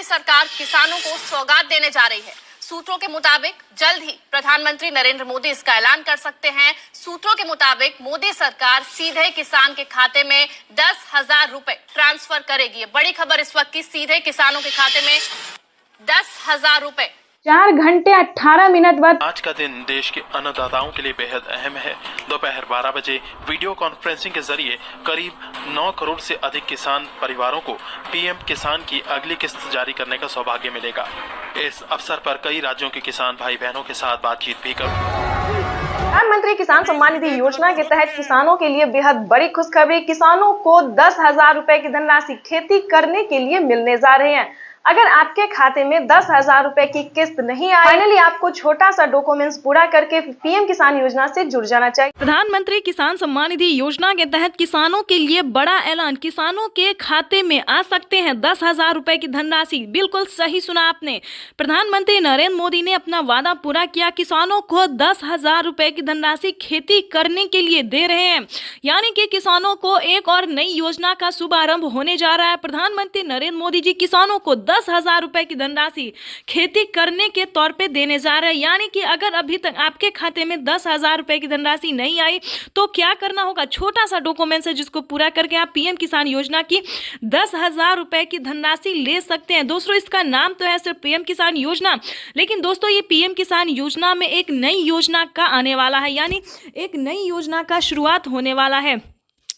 सरकार किसानों को सौगात देने जा रही है। सूत्रों के मुताबिक जल्द ही प्रधानमंत्री नरेंद्र मोदी इसका ऐलान कर सकते हैं। सूत्रों के मुताबिक मोदी सरकार सीधे किसान के खाते में 10,000 रुपए ट्रांसफर करेगी। ये बड़ी खबर इस वक्त की, सीधे किसानों के खाते में 10,000 रुपए। 4 घंटे 18 मिनट बाद आज का दिन देश के अन्नदाताओं के लिए बेहद अहम है। दोपहर 12 बजे वीडियो कॉन्फ्रेंसिंग के जरिए करीब 9 करोड़ से अधिक किसान परिवारों को पीएम किसान की अगली किस्त जारी करने का सौभाग्य मिलेगा। इस अवसर पर कई राज्यों के किसान भाई बहनों के साथ बातचीत भी करूंगा। प्रधानमंत्री किसान सम्मान निधि योजना के तहत किसानों के लिए बेहद बड़ी खुशखबरी। किसानों को 10,000 रुपए की धनराशि खेती करने के लिए मिलने जा रहे हैं। अगर आपके खाते में 10,000 रुपए की किस्त नहीं आई, फाइनली आपको छोटा सा डॉक्यूमेंट्स पूरा करके पीएम किसान योजना से जुड़ जाना चाहिए। प्रधानमंत्री किसान सम्मान निधि योजना के तहत किसानों के लिए बड़ा ऐलान। किसानों के खाते में आ सकते हैं 10,000 रुपए की धनराशि। बिल्कुल सही सुना आपने। प्रधानमंत्री नरेंद्र मोदी ने अपना वादा पूरा किया। किसानों को 10,000 रुपए की धनराशि खेती करने के लिए दे रहे हैं, यानी कि किसानों को एक और नई योजना का शुभारंभ होने जा रहा है। प्रधानमंत्री नरेंद्र मोदी जी किसानों को 10,000 रुपए की धनराशि खेती करने के तौर पे देने जा रहे हैं। यानी कि अगर अभी तक आपके खाते में 10,000 रुपए की धनराशि नहीं आई तो क्या करना होगा? छोटा सा डॉक्यूमेंट है जिसको पूरा करके आप पीएम किसान योजना की 10,000 रुपए की धनराशि ले सकते हैं। दोस्तों, इसका नाम तो है सिर्फ पीएम किसान योजना, लेकिन दोस्तों ये पीएम किसान योजना में एक नई योजना का आने वाला है, यानी एक नई योजना का शुरुआत होने वाला है।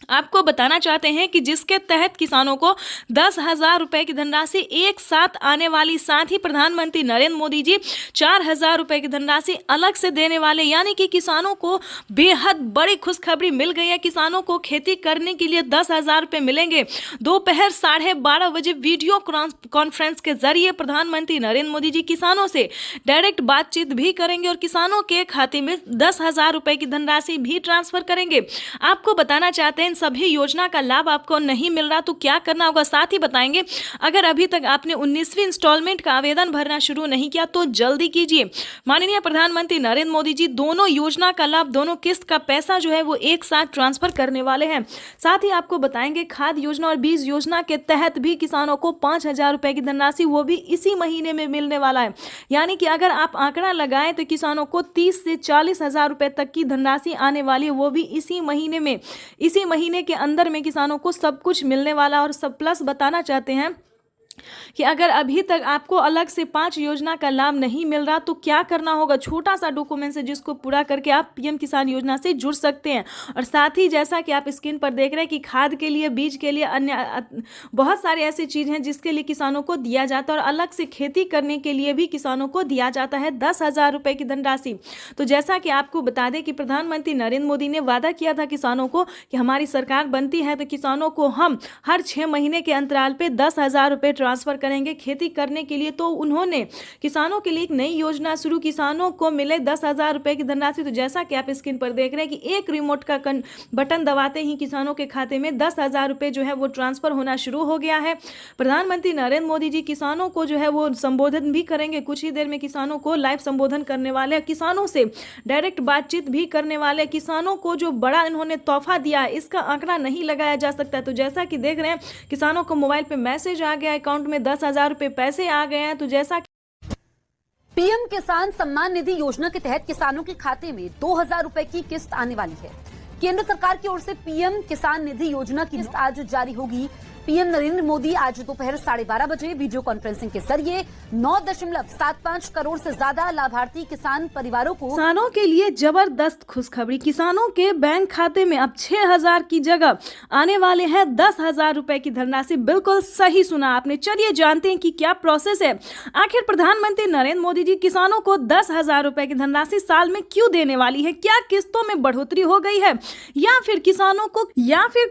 आपको बताना चाहते हैं कि जिसके तहत किसानों को 10,000 रुपए की धनराशि एक साथ आने वाली, साथ ही प्रधानमंत्री नरेंद्र मोदी जी 4,000 रुपए की धनराशि अलग से देने वाले, यानी कि किसानों को बेहद बड़ी खुशखबरी मिल गई है। किसानों को खेती करने के लिए 10,000 रुपए मिलेंगे। दोपहर 12:30 बजे वीडियो कॉन्फ्रेंस के जरिए प्रधानमंत्री नरेंद्र मोदी जी किसानों से डायरेक्ट बातचीत भी करेंगे और किसानों के खाते में 10,000 रुपए की धनराशि भी ट्रांसफर करेंगे। आपको बताना चाहते हैं इन सभी योजना का लाभ आपको नहीं मिल रहा तो क्या करना होगा, साथ ही बताएंगे अगर अभी तक आपने 19वीं इंस्टॉलमेंट का आवेदन भरना शुरू नहीं किया तो जल्दी कीजिए। माननीय प्रधानमंत्री नरेंद्र मोदी जी दोनों योजना का लाभ, दोनों किस्त का पैसा जो है वो एक साथ ट्रांसफर करने वाले हैं। साथ ही आपको बताएंगे खाद योजना और बीज योजना के तहत भी किसानों को 5,000 रुपए की धनराशि वो भी इसी महीने में मिलने वाला है। यानी कि अगर आप आंकड़ा लगाएं तो किसानों को 30 से 40,000 रुपए तक की धनराशि आने वाली है, वो भी इसी महीने में। इसी महीने के अंदर में किसानों को सब कुछ मिलने वाला। और सब प्लस बताना चाहते हैं कि अगर अभी तक आपको अलग से 5 योजना का लाभ नहीं मिल रहा तो क्या करना होगा? छोटा सा डॉक्यूमेंट है जिसको पूरा करके आप पीएम किसान योजना से जुड़ सकते हैं। और साथ ही जैसा कि आप स्क्रीन पर देख रहे हैं कि खाद के लिए, बीज के लिए, अन्य बहुत सारी ऐसी चीज़ हैं जिसके लिए किसानों को दिया जाता है और अलग से खेती करने के लिए भी किसानों को दिया जाता है 10,000 रुपए की धनराशि। तो जैसा कि आपको बता दें कि प्रधानमंत्री नरेंद्र मोदी ने वादा किया था किसानों को कि हमारी सरकार बनती है तो किसानों को हम हर 6 महीने के अंतराल पे 10,000 रुपए ट्रांसफर करेंगे खेती करने के लिए। तो उन्होंने किसानों के लिए एक नई योजना शुरू, किसानों को मिले 10,000 रुपए की धनराशि। तो जैसा कि आप स्क्रीन पर देख रहे हैं कि एक रिमोट का बटन दबाते ही किसानों के खाते में 10,000 रुपए जो है वो ट्रांसफर होना शुरू हो गया है। प्रधानमंत्री नरेंद्र मोदी जी किसानों को जो है वो संबोधन भी करेंगे। कुछ ही देर में किसानों को लाइव संबोधन करने वाले, किसानों से डायरेक्ट बातचीत भी करने वाले। किसानों को जो बड़ा इन्होंने तोहफा दिया है इसका आंकड़ा नहीं लगाया जा सकता। तो जैसा कि देख रहे हैं किसानों को मोबाइल पे मैसेज आ गया, अकाउंट में 10,000 रुपए पैसे आ गए हैं। तो जैसा पीएम किसान सम्मान निधि योजना के तहत किसानों के खाते में 2,000 रुपए की किस्त आने वाली है। केंद्र सरकार की ओर से पीएम किसान निधि योजना की किस्त आज जारी होगी। पीएम नरेंद्र मोदी आज दोपहर 12:30 बजे वीडियो कॉन्फ्रेंसिंग के जरिए 9.75 करोड़ से ज्यादा लाभार्थी किसान परिवारों को किसानों के लिए जबरदस्त खुशखबरी। किसानों के बैंक खाते में अब 6,000 की जगह आने वाले हैं 10,000 रुपए की धनराशि। बिल्कुल सही सुना आपने। चलिए जानते हैं कि क्या प्रोसेस है। आखिर प्रधानमंत्री नरेंद्र मोदी जी किसानों को 10,000 रुपए की धनराशि साल में क्यों देने वाली है? क्या किस्तों में बढ़ोतरी हो गई है या फिर किसानों को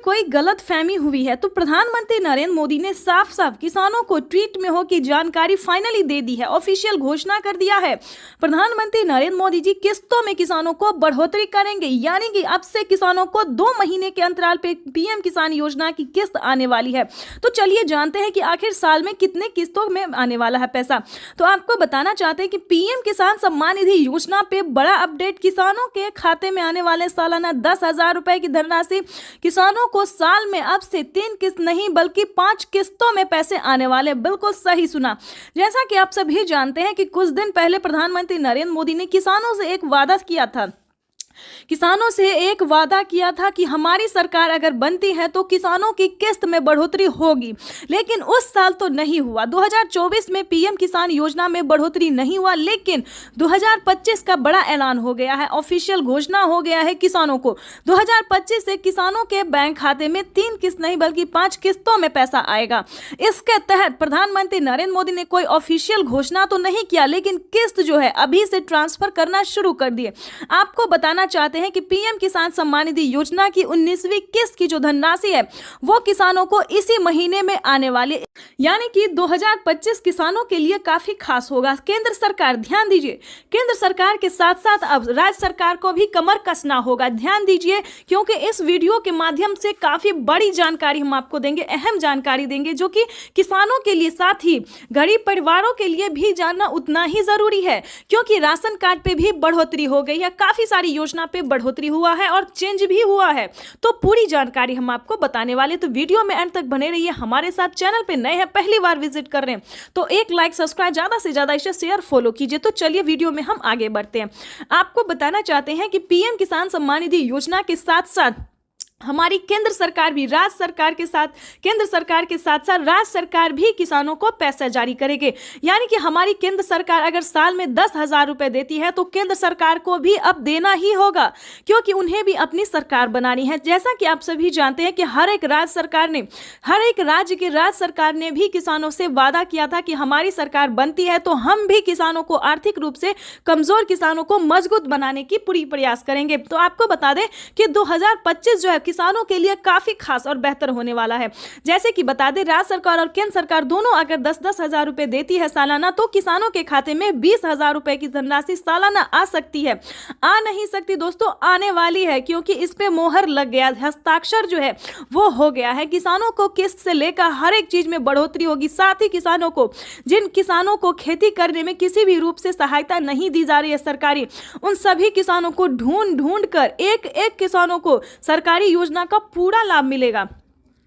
कोई गलत फहमी हुई है? तो प्रधानमंत्री नरेंद्र मोदी ने साफ साफ किसानों को ट्वीट में हो की जानकारी फाइनली दे दी है, ऑफिशियल घोषणा कर दिया है। प्रधानमंत्री नरेंद्र मोदी जी किस्तों में किसानों को बढ़ोतरी करेंगे, यानी कि अब से किसानों को 2 महीने के अंतराल पे पीएम किसान योजना की किस्त आने वाली है। तो चलिए जानते हैं कि आखिर साल में कितने किस्तों में आने वाला है पैसा। तो आपको बताना चाहते हैं कि पीएम किसान सम्मान निधि योजना पे बड़ा अपडेट। किसानों के खाते में आने वाले सालाना 10,000 रुपए की धनराशि किसानों को साल में अब से 3 किस्त नहीं बल्कि 5 किस्तों में पैसे आने वाले। बिल्कुल सही सुना। जैसा कि आप सभी जानते हैं कि कुछ दिन पहले प्रधानमंत्री नरेंद्र मोदी ने किसानों से एक वादा किया था। किसानों से एक वादा किया था कि हमारी सरकार अगर बनती है तो किसानों की किस्त में बढ़ोतरी होगी, लेकिन उस साल तो नहीं हुआ। 2024 में पीएम किसान योजना में बढ़ोतरी नहीं हुआ, लेकिन 2025 का बड़ा ऐलान हो गया है, ऑफिशियल घोषणा हो गया है किसानों को। 2025 से किसानों के बैंक खाते में 3 किस्त नहीं बल्कि 5 किस्तों में पैसा आएगा। इसके तहत प्रधानमंत्री नरेंद्र मोदी ने कोई ऑफिशियल घोषणा तो नहीं किया, लेकिन किस्त जो है अभी से ट्रांसफर करना शुरू कर दिए। आपको बताना चाहते हैं कि पीएम किसान सम्मान निधि योजना की 19वीं किस्त की जो धनराशि है वो किसानों को इसी महीने में आने वाली, यानी कि 2025 किसानों के लिए काफी खास होगा। केंद्र सरकार, ध्यान दीजिए, केंद्र सरकार के साथ साथ अब राज्य सरकार को भी कमर कसना होगा। ध्यान दीजिए, क्योंकि इस वीडियो के माध्यम से काफी बड़ी जानकारी हम आपको देंगे, अहम जानकारी देंगे, जो कि किसानों के लिए साथ ही गरीब परिवारों के लिए भी जानना उतना ही जरूरी है, क्योंकि राशन कार्ड पे भी बढ़ोतरी हो गई है, काफी सारी योजना पे बढ़ोतरी हुआ है और चेंज भी हुआ है। तो पूरी जानकारी हम आपको बताने वाले, तो वीडियो में अंत तक बने रहिए हमारे साथ। चैनल पे नए हैं, पहली बार विजिट कर रहे हैं तो एक लाइक, सब्सक्राइब, ज्यादा से ज्यादा इसे शेयर, फॉलो कीजिए। तो चलिए वीडियो में हम आगे बढ़ते हैं। आपको बताना चाहते हैं कि पीएम किसान सम्मान निधि योजना के साथ साथ हमारी केंद्र सरकार भी राज्य सरकार के साथ, केंद्र सरकार के साथ साथ राज्य सरकार भी किसानों को पैसा जारी करेंगे। यानी कि हमारी केंद्र सरकार अगर साल में 10,000 रुपए देती है तो केंद्र सरकार को भी अब देना ही होगा, क्योंकि उन्हें भी अपनी सरकार बनानी है। जैसा कि आप सभी जानते हैं कि हर एक राज्य सरकार ने भी किसानों से वादा किया था कि हमारी सरकार बनती है तो हम भी किसानों को, आर्थिक रूप से कमजोर किसानों को मजबूत बनाने की पूरी प्रयास करेंगे। तो आपको बता दें कि 2025 जो है किसानों के लिए काफी खास और बेहतर होने वाला है। जैसे कि बता दें, राज्य सरकार और केंद्र सरकार दोनों अगर 10-10 हजार रुपए देती है सालाना, तो किसानों के खाते में 20,000 रुपए की धनराशि सालाना आ सकती है। आ नहीं सकती दोस्तों, आने वाली है, क्योंकि इस पे मोहर लग गया, हस्ताक्षर जो है वो हो गया है। किसानों को किस्त से लेकर हर एक चीज में बढ़ोतरी होगी। साथ ही किसानों को, जिन किसानों को खेती करने में किसी भी रूप से सहायता नहीं दी जा रही है सरकारी, उन सभी किसानों को ढूंढ कर एक एक किसानों को सरकारी योजना का पूरा लाभ मिलेगा।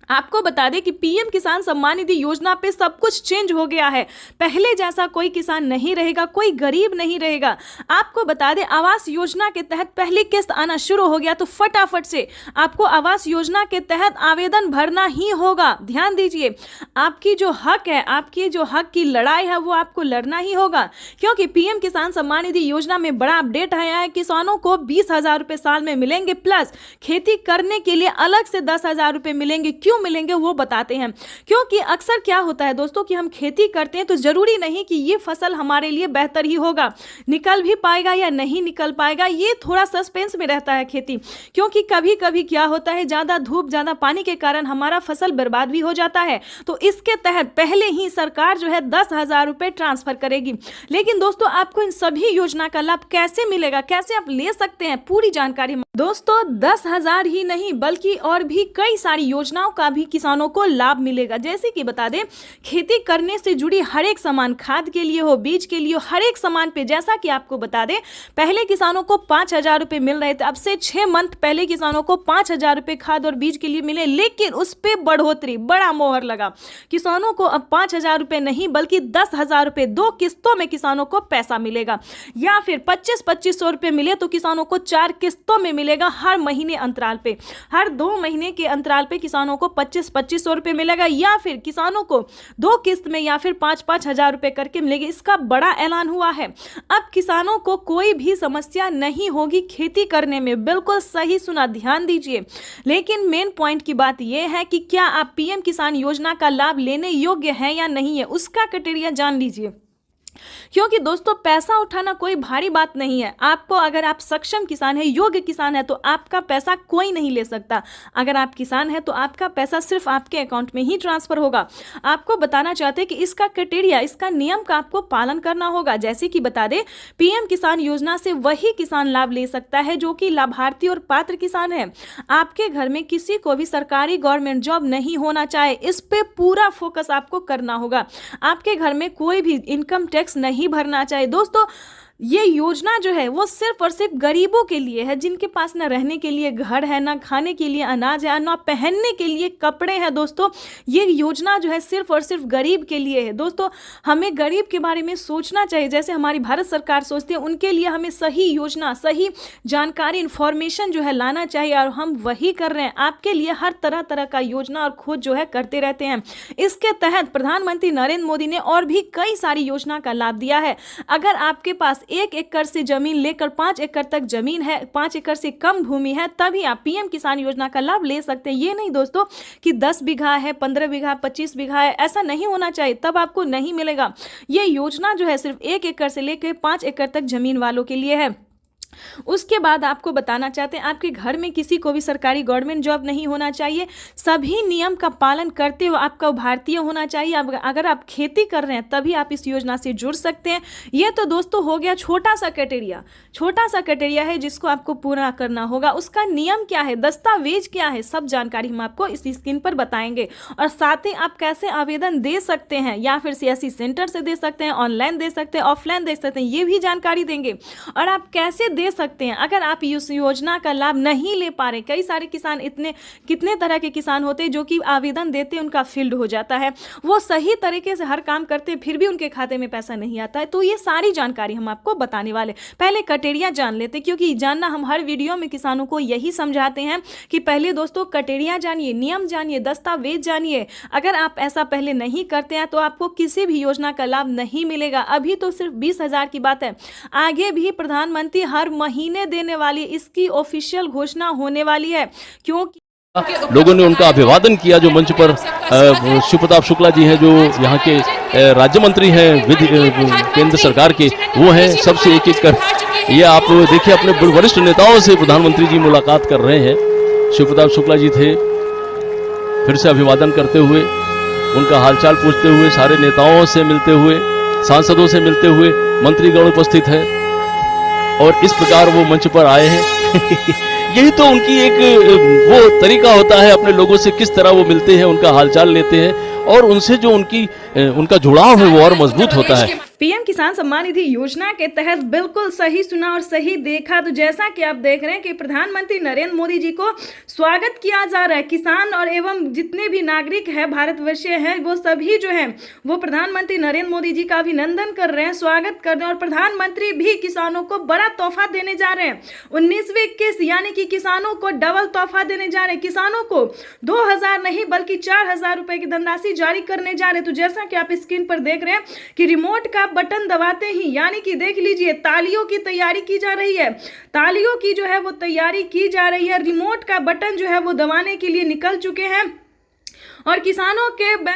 आपको बता दें कि पीएम किसान सम्मान निधि योजना पे सब कुछ चेंज हो गया है। पहले जैसा कोई किसान नहीं रहेगा, कोई गरीब नहीं रहेगा। आपको बता दें, आवास योजना के तहत पहली किस्त आना शुरू हो गया, तो फटाफट से आपको आवास योजना के तहत आवेदन भरना ही होगा। ध्यान दीजिए, आपकी जो हक है, आपकी जो हक की लड़ाई है वो आपको लड़ना ही होगा, क्योंकि पीएम किसान सम्मान निधि योजना में बड़ा अपडेट आया है। किसानों को 20,000 रुपए साल में मिलेंगे, प्लस खेती करने के लिए अलग से 10,000 रुपए मिलेंगे। क्यों मिलेंगे वो बताते हैं, क्योंकि अक्सर क्या होता है दोस्तों कि हम खेती करते हैं तो जरूरी नहीं कि ये फसल हमारे लिए बेहतर ही होगा, निकल भी पाएगा या नहीं निकल पाएगा, ये थोड़ा सस्पेंस में रहता है खेती। क्योंकि कभी कभी क्या होता है, ज्यादा धूप, ज्यादा पानी के कारण हमारा फसल बर्बाद भी हो जाता है। तो इसके तहत पहले ही सरकार जो है 10,000 रुपए ट्रांसफर करेगी। लेकिन दोस्तों, आपको इन सभी योजना का लाभ कैसे मिलेगा, कैसे आप ले सकते हैं, पूरी जानकारी दोस्तों 10,000 ही नहीं बल्कि और भी कई सारी योजनाओं का भी किसानों को लाभ मिलेगा। जैसे कि बता दें, खेती करने से जुड़ी हर एक सामान, खाद के लिए हो, बीज के लिए हो, हर एक सामान पे, जैसा कि आपको बता दें, पहले किसानों को 5,000 रुपए मिल रहे थे। अब से 6 मंथ पहले किसानों को 5,000 रुपए खाद और बीज के लिए मिले, लेकिन उस पे बढ़ोतरी, बड़ा मोहर लगा। किसानों को अब 5,000 रुपए नहीं बल्कि 10,000 रुपए 2 किस्तों में किसानों को पैसा मिलेगा, या फिर 25-2500 रुपए मिले तो किसानों को 4 किस्तों में मिलेगा। हर महीने अंतराल पे, हर 2 महीने के अंतराल पे किसानों को 25-2500 रुपए मिलेगा, या फिर किसानों को 2 किस्त में या फिर 5-5 हजार रुपए करके मिलेगी। इसका बड़ा ऐलान हुआ है। अब किसानों को कोई भी समस्या नहीं होगी खेती करने में। बिल्कुल सही सुना, ध्यान दीजिए। लेकिन मेन पॉइंट की बात यह है कि क्या आप पीएम किसान योजना का लाभ लेने योग्य हैं या नहीं है, उसका क्राइटेरिया जान लीजिए। क्योंकि दोस्तों, पैसा उठाना कोई भारी बात नहीं है। आपको, अगर आप सक्षम किसान है, योग्य किसान है, तो आपका पैसा कोई नहीं ले सकता। अगर आप किसान है तो आपका पैसा सिर्फ आपके अकाउंट में ही ट्रांसफर होगा। आपको बताना चाहते हैं कि इसका क्राइटेरिया, इसका नियम का आपको पालन करना होगा। जैसे कि बता दें, पीएम किसान योजना से वही किसान लाभ ले सकता है जो कि लाभार्थी और पात्र किसान है। आपके घर में किसी को भी सरकारी गवर्नमेंट जॉब नहीं होना चाहे, इस पे पूरा फोकस आपको करना होगा। आपके घर में कोई भी इनकम टैक्स नहीं भरना चाहिए। दोस्तों, ये योजना जो है वो सिर्फ और सिर्फ गरीबों के लिए है, जिनके पास ना रहने के लिए घर है, ना खाने के लिए अनाज है, ना पहनने के लिए कपड़े हैं। दोस्तों ये योजना जो है सिर्फ और सिर्फ गरीब के लिए है। दोस्तों हमें गरीब के बारे में सोचना चाहिए, जैसे हमारी भारत सरकार सोचती है, उनके लिए हमें सही योजना, सही जानकारी, इन्फॉर्मेशन जो है लाना चाहिए, और हम वही कर रहे हैं। आपके लिए हर तरह तरह का योजना और खोज जो है करते रहते हैं। इसके तहत प्रधानमंत्री नरेंद्र मोदी ने और भी कई सारी योजना का लाभ दिया है। अगर आपके पास 1 एकड़ से जमीन लेकर 5 एकड़ तक जमीन है, 5 एकड़ से कम भूमि है, तभी आप पीएम किसान योजना का लाभ ले सकते हैं। ये नहीं दोस्तों कि 10 बीघा है, 15 बीघा, 25 बीघा है, ऐसा नहीं होना चाहिए, तब आपको नहीं मिलेगा। ये योजना जो है सिर्फ 1 एकड़ से लेकर 5 एकड़ तक जमीन वालों के लिए है। उसके बाद आपको बताना चाहते हैं, आपके घर में किसी को भी सरकारी गवर्नमेंट जॉब नहीं होना चाहिए, सभी नियम का पालन करते हुए आपका भारतीय होना चाहिए। अगर आप खेती कर रहे हैं तभी आप इस योजना से जुड़ सकते हैं। ये तो दोस्तों हो गया छोटा सा क्राइटेरिया है जिसको आपको पूरा करना होगा। उसका नियम क्या है, दस्तावेज क्या है, सब जानकारी हम आपको इस स्क्रीन पर बताएंगे। और साथ ही आप कैसे आवेदन दे सकते हैं, या फिर सीएससी सेंटर से दे सकते हैं, ऑनलाइन दे सकते हैं, ऑफलाइन दे सकते हैं, ये भी जानकारी देंगे। और आप कैसे दे सकते हैं अगर आप इस योजना का लाभ नहीं ले पा रहे। कई सारे किसान, कितने तरह के किसान होते हैं जो कि आवेदन देते हैं, उनका फील्ड हो जाता है, वो सही तरीके से हर काम करते हैं, फिर भी उनके खाते में पैसा नहीं आता है। तो ये सारी जानकारी हम आपको बताने वाले। पहले क्राइटेरिया जान लेते, क्योंकि जानना हम हर वीडियो में किसानों को यही समझाते हैं कि पहले दोस्तों क्राइटेरिया जानिए, नियम जानिए, दस्तावेज जानिए। अगर आप ऐसा पहले नहीं करते हैं तो आपको किसी भी योजना का लाभ नहीं मिलेगा। अभी तो सिर्फ 20,000 की बात है, आगे भी प्रधानमंत्री हर महीने देने वाली, इसकी ऑफिशियल घोषणा होने वाली है। क्योंकि लोगों ने उनका अभिवादन किया। जो मंच पर शिव प्रताप शुक्ला जी हैं, जो यहाँ के राज्य मंत्री हैं केंद्र सरकार के, वो हैं सबसे एक कर। ये आप देखिए, अपने वरिष्ठ नेताओं से प्रधानमंत्री जी मुलाकात कर रहे हैं। शिव प्रताप शुक्ला जी थे, फिर से अभिवादन करते हुए, उनका हालचाल पूछते हुए, सारे नेताओं से मिलते हुए, सांसदों से मिलते हुए, मंत्रीगण उपस्थित है और इस प्रकार वो मंच पर आए हैं। यही तो उनकी एक वो तरीका होता है, अपने लोगों से किस तरह वो मिलते हैं, उनका हालचाल लेते हैं, और उनसे जो उनका जुड़ाव है वो और मजबूत होता है। पीएम किसान सम्मान निधि योजना के तहत बिल्कुल सही सुना और सही देखा। तो जैसा कि आप देख रहे हैं कि प्रधानमंत्री नरेंद्र मोदी जी को स्वागत किया जा रहा है। किसान और एवं जितने भी नागरिक हैं, भारतवर्षीय हैं, वो सभी जो हैं वो प्रधानमंत्री नरेंद्र मोदी जी का अभिनंदन कर रहे हैं, स्वागत कर रहे हैं। और प्रधानमंत्री भी किसानों को बड़ा तोहफा देने जा रहे हैं। 19वीं किस्त यानी कि किसानों को डबल तोहफा देने जा रहे हैं। किसानों को 2,000 नहीं बल्कि 4,000 रुपए की धनराशि जारी करने जा रहे हैं। तो जैसा कि आप स्क्रीन पर देख रहे हैं कि रिमोट का बटन दबाते ही, यानी कि देख लीजिए, तालियों की तैयारी की जा रही है, तालियों की जो है वो तैयारी की जा रही है। रिमोट का बटन जो है वो दबाने के लिए निकल चुके हैं और किसानों के